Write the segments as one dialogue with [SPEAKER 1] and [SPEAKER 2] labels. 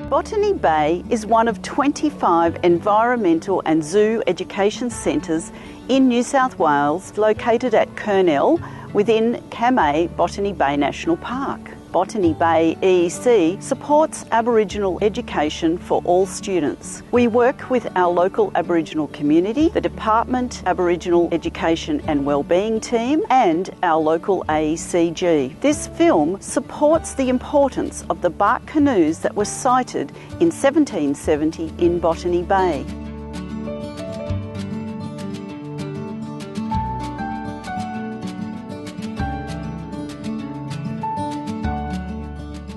[SPEAKER 1] Botany Bay is one of 25 environmental and zoo education centres in New South Wales, located at Kurnell within Canoe Botany Bay National Park. Botany Bay EEC supports Aboriginal education for all students. We work with our local Aboriginal community, the Department Aboriginal Education and Wellbeing team, and our local AECG. This film supports the importance of the bark canoes that were sighted in 1770 in Botany Bay.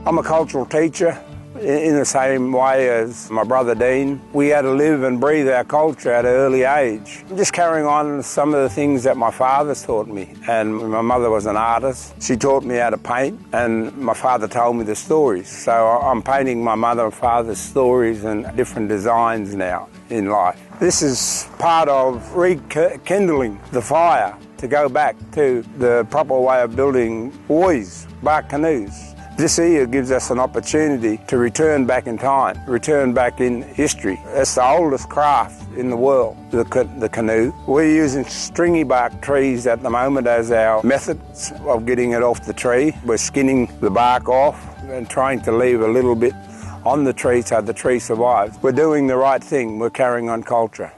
[SPEAKER 2] I'm a cultural teacher in the same way as my brother Dean. We had to live and breathe our culture at an early age. I'm just carrying on some of the things that my father's taught me. And my mother was an artist. She taught me how to paint, and my father told me the stories. So I'm painting my mother and father's stories and different designs now in life. This is part of rekindling the fire to go back to the proper way of building buoys, bark canoes. This here gives us an opportunity to return back in time, return back in history. It's the oldest craft in the world, the canoe. We're using stringy bark trees at the moment as our methods of getting it off the tree. We're skinning the bark off and trying to leave a little bit on the tree so the tree survives. We're doing the right thing. We're carrying on culture.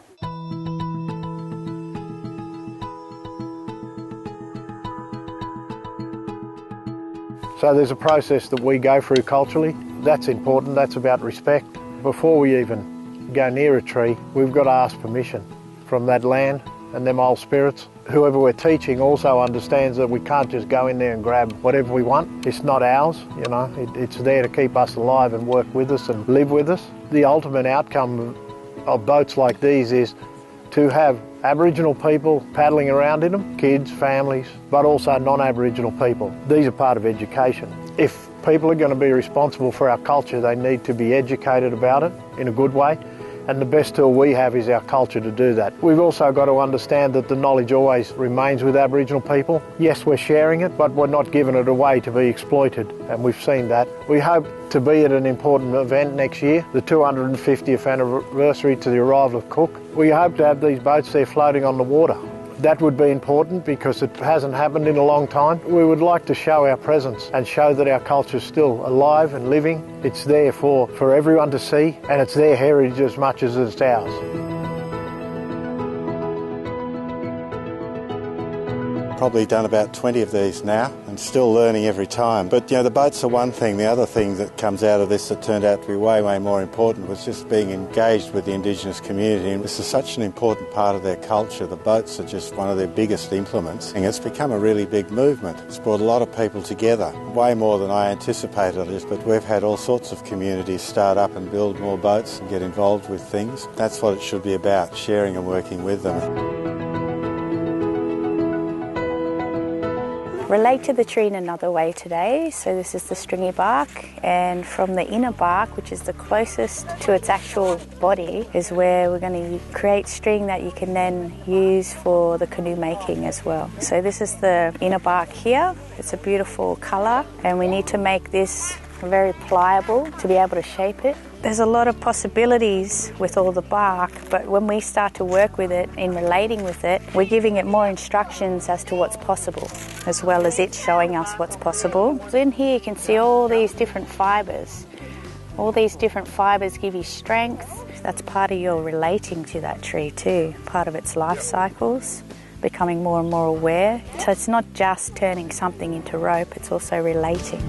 [SPEAKER 3] So there's a process that we go through culturally. That's important, that's about respect. Before we even go near a tree, we've got to ask permission from that land and them old spirits. Whoever we're teaching also understands that we can't just go in there and grab whatever we want. It's not ours, you know, it's there to keep us alive and work with us and live with us. The ultimate outcome of boats like these is to have Aboriginal people paddling around in them, kids, families, but also non-Aboriginal people. These are part of education. If people are going to be responsible for our culture, they need to be educated about it in a good way, and the best tool we have is our culture to do that. We've also got to understand that the knowledge always remains with Aboriginal people. Yes, we're sharing it, but we're not giving it away to be exploited, and we've seen that. We hope to be at an important event next year, the 250th anniversary to the arrival of Cook. We hope to have these boats there floating on the water. That would be important because it hasn't happened in a long time. We would like to show our presence and show that our culture is still alive and living. It's there for everyone to see, and it's their heritage as much as it's ours.
[SPEAKER 4] Probably done about 20 of these now and still learning every time. But you know, the boats are one thing. The other thing that comes out of this that turned out to be way, way more important was just being engaged with the Indigenous community. And this is such an important part of their culture. The boats are just one of their biggest implements. And it's become a really big movement. It's brought a lot of people together, way more than I anticipated it. But we've had all sorts of communities start up and build more boats and get involved with things. That's what it should be about, sharing and working with them.
[SPEAKER 5] Relate to the tree in another way today. So this is the stringy bark, and from the inner bark, which is the closest to its actual body, is where we're going to create string that you can then use for the canoe making as well. So this is the inner bark here. It's a beautiful colour, and we need to make this very pliable to be able to shape it. There's a lot of possibilities with all the bark, but when we start to work with it, in relating with it, we're giving it more instructions as to what's possible, as well as it showing us what's possible. So in here you can see all these different fibres. All these different fibres give you strength. That's part of your relating to that tree too, part of its life cycles, becoming more and more aware. So it's not just turning something into rope, it's also relating.